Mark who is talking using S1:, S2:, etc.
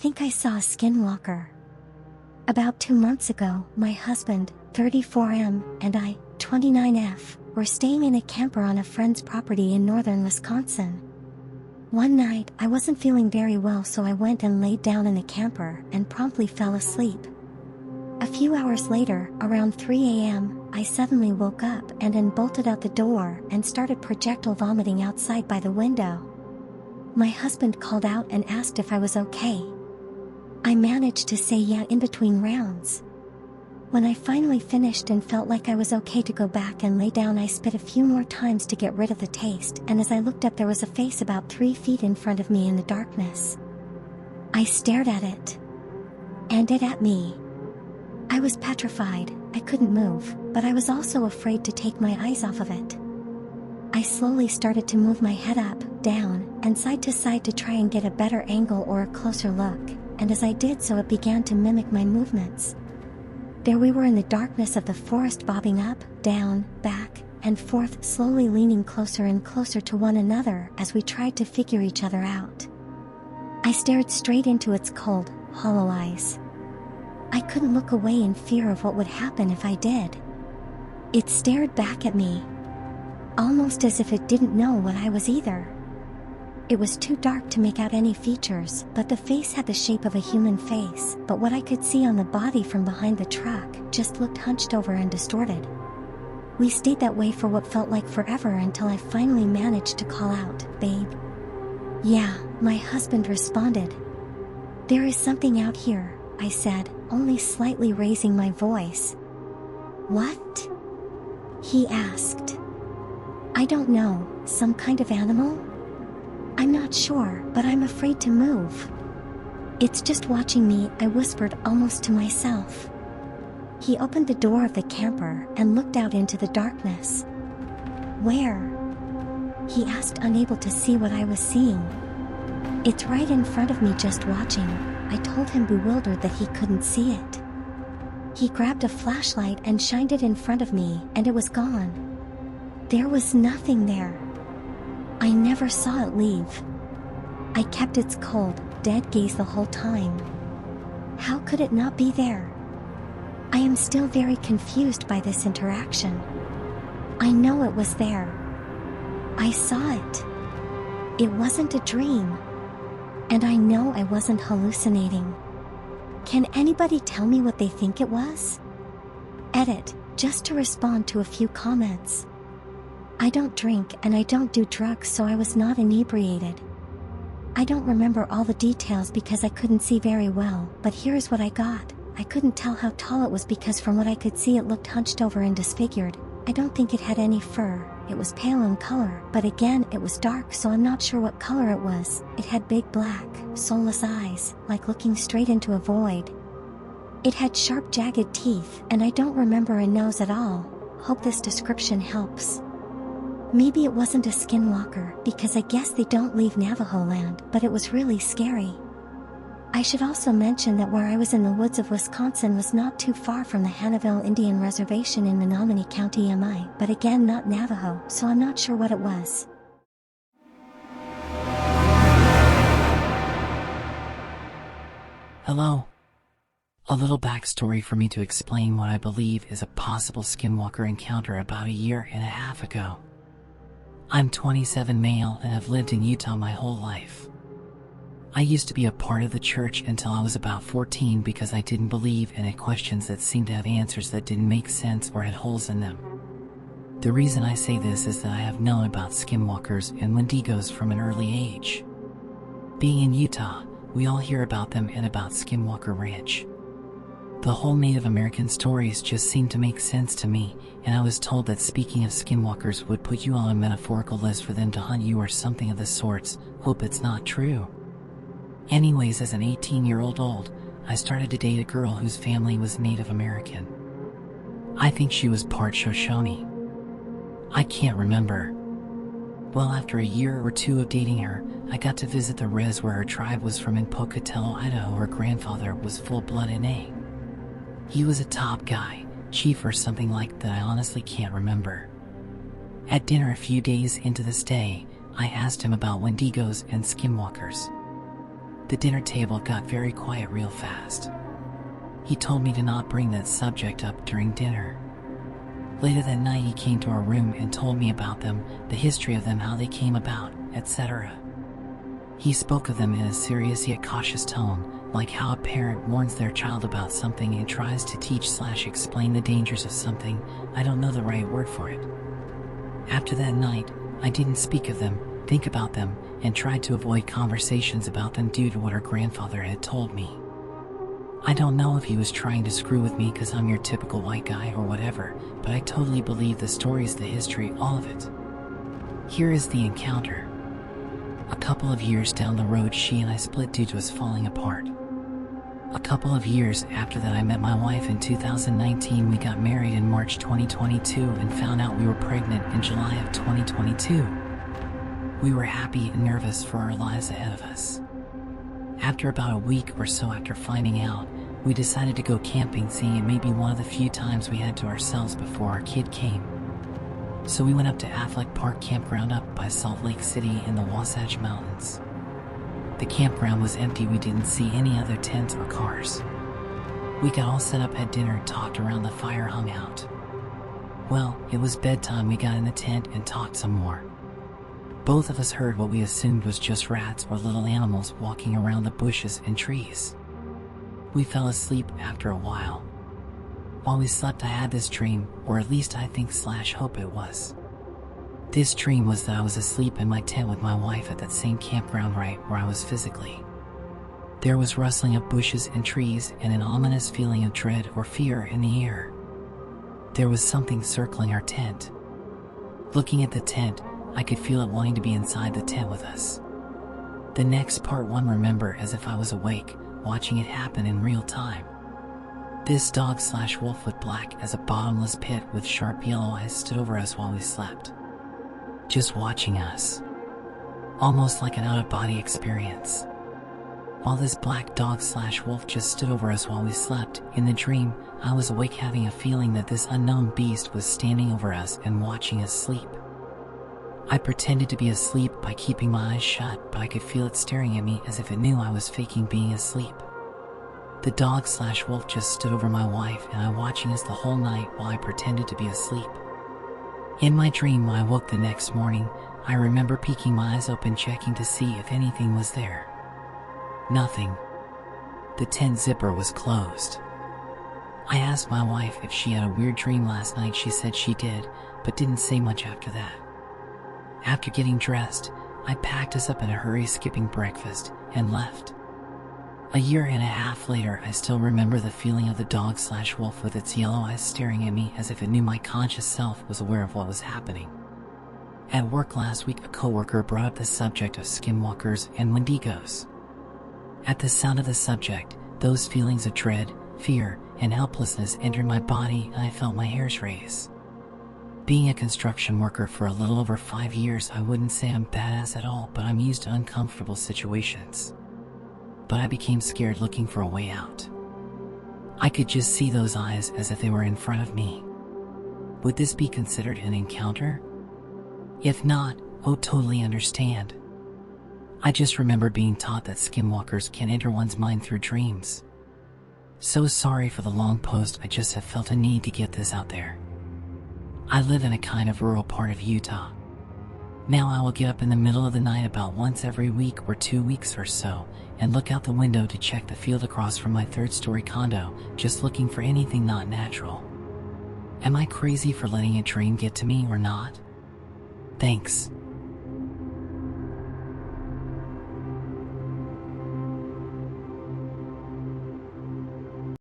S1: think I saw a skinwalker. About 2 months ago, my husband, 34M, and I, 29F, were staying in a camper on a friend's property in northern Wisconsin. One night, I wasn't feeling very well, so I went and laid down in the camper and promptly fell asleep. A few hours later, around 3 a.m., I suddenly woke up and then bolted out the door and started projectile vomiting outside by the window. My husband called out and asked if I was okay. I managed to say yeah in between rounds. When I finally finished and felt like I was okay to go back and lay down, I spit a few more times to get rid of the taste, and as I looked up there was a face about 3 feet in front of me in the darkness. I stared at it. And it at me. I was petrified. I couldn't move, but I was also afraid to take my eyes off of it. I slowly started to move my head up, down, and side to side to try and get a better angle or a closer look, and as I did so it began to mimic my movements. There we were in the darkness of the forest, bobbing up, down, back, and forth, slowly leaning closer and closer to one another as we tried to figure each other out. I stared straight into its cold, hollow eyes. I couldn't look away in fear of what would happen if I did. It stared back at me, almost as if it didn't know what I was either. It was too dark to make out any features, but the face had the shape of a human face, but what I could see on the body from behind the truck just looked hunched over and distorted. We stayed that way for what felt like forever until I finally managed to call out, "Babe." "Yeah," my husband responded. "There is something out here," I said, only slightly raising my voice. "What?" he asked. "I don't know, some kind of animal? I'm not sure, but I'm afraid to move. It's just watching me," I whispered almost to myself. He opened the door of the camper and looked out into the darkness. "Where?" he asked, unable to see what I was seeing. "It's right in front of me, just watching," I told him, bewildered that he couldn't see it. He grabbed a flashlight and shined it in front of me, and it was gone. There was nothing there. I never saw it leave. I kept its cold, dead gaze the whole time. How could it not be there? I am still very confused by this interaction. I know it was there. I saw it. It wasn't a dream. And I know I wasn't hallucinating. Can anybody tell me what they think it was? Edit, just to respond to a few comments. I don't drink and I don't do drugs, so I was not inebriated. I don't remember all the details because I couldn't see very well, but here's what I got. I couldn't tell how tall it was because from what I could see it looked hunched over and disfigured. I don't think it had any fur. It was pale in color, but again it was dark, so I'm not sure what color it was. It had big black, soulless eyes, like looking straight into a void. It had sharp, jagged teeth, and I don't remember a nose at all. Hope this description helps. Maybe it wasn't a skinwalker, because I guess they don't leave Navajo land, but it was really scary. I should also mention that where I was in the woods of Wisconsin was not too far from the Hannahville Indian Reservation in Menominee County, MI, but again not Navajo, so I'm not sure what it was.
S2: Hello. A little backstory for me to explain what I believe is a possible skinwalker encounter about a year and a half ago. I'm 27, male, and have lived in Utah my whole life. I used to be a part of the church until I was about 14 because I didn't believe and had questions that seemed to have answers that didn't make sense or had holes in them. The reason I say this is that I have known about skinwalkers and wendigos from an early age. Being in Utah, we all hear about them and about Skinwalker Ranch. The whole Native American stories just seemed to make sense to me, and I was told that speaking of skinwalkers would put you on a metaphorical list for them to hunt you or something of the sorts. Hope it's not true. Anyways, as an 18-year-old, I started to date a girl whose family was Native American. I think she was part Shoshone. I can't remember. Well, after a year or two of dating her, I got to visit the res where her tribe was from in Pocatello, Idaho. Her grandfather was full-blood NA. He was a top guy, chief or something like that, I honestly can't remember. At dinner a few days into the stay, I asked him about wendigos and skinwalkers. The dinner table got very quiet real fast. He told me to not bring that subject up during dinner. Later that night he came to our room and told me about them, the history of them, how they came about, etc. He spoke of them in a serious yet cautious tone, like how a parent warns their child about something and tries to teach/explain the dangers of something. I don't know the right word for it. After that night, I didn't speak of them, think about them, and tried to avoid conversations about them due to what her grandfather had told me. I don't know if he was trying to screw with me because I'm your typical white guy or whatever, but I totally believe the stories, the history, all of it. Here is the encounter. A couple of years down the road, she and I split due to us falling apart. A couple of years after that, I met my wife in 2019. We got married in March 2022 and found out we were pregnant in July of 2022. We were happy and nervous for our lives ahead of us. After about a week or so after finding out, we decided to go camping, seeing it may be one of the few times we had to ourselves before our kid came. So we went up to Affleck Park Campground up by Salt Lake City in the Wasatch Mountains. The campground was empty. We didn't see any other tents or cars. We got all set up, had dinner, talked around the fire, hung out. Well, it was bedtime. We got in the tent and talked some more. Both of us heard what we assumed was just rats or little animals walking around the bushes and trees. We fell asleep after a while. While we slept, I had this dream, or at least I think/hope it was. This dream was that I was asleep in my tent with my wife at that same campground right where I was physically. There was rustling of bushes and trees and an ominous feeling of dread or fear in the air. There was something circling our tent. Looking at the tent, I could feel it wanting to be inside the tent with us. The next part, one remember as if I was awake, watching it happen in real time. This dog/wolf with black as a bottomless pit with sharp yellow eyes stood over us while we slept. Just watching us. Almost like an out-of-body experience. While this black dog/wolf just stood over us while we slept, in the dream, I was awake having a feeling that this unknown beast was standing over us and watching us sleep. I pretended to be asleep by keeping my eyes shut, but I could feel it staring at me as if it knew I was faking being asleep. The dog/wolf just stood over my wife and I, watching us the whole night while I pretended to be asleep. In my dream, when I woke the next morning, I remember peeking my eyes open, checking to see if anything was there. Nothing. The tent zipper was closed. I asked my wife if she had a weird dream last night. She said she did, but didn't say much after that. After getting dressed, I packed us up in a hurry, skipping breakfast, and left. A year and a half later, I still remember the feeling of the dog/wolf with its yellow eyes staring at me as if it knew my conscious self was aware of what was happening. At work last week, a coworker brought up the subject of skinwalkers and wendigos. At the sound of the subject, those feelings of dread, fear, and helplessness entered my body and I felt my hairs raise. Being a construction worker for a little over 5 years, I wouldn't say I'm badass at all, but I'm used to uncomfortable situations. But I became scared, looking for a way out. I could just see those eyes as if they were in front of me. Would this be considered an encounter? If not, oh, totally understand. I just remember being taught that skinwalkers can enter one's mind through dreams. So sorry for the long post, I just have felt a need to get this out there. I live in a kind of rural part of Utah. Now I will get up in the middle of the night about once every week or 2 weeks or so, and look out the window to check the field across from my 3rd-story condo, just looking for anything not natural. Am I crazy for letting a dream get to me or not? Thanks.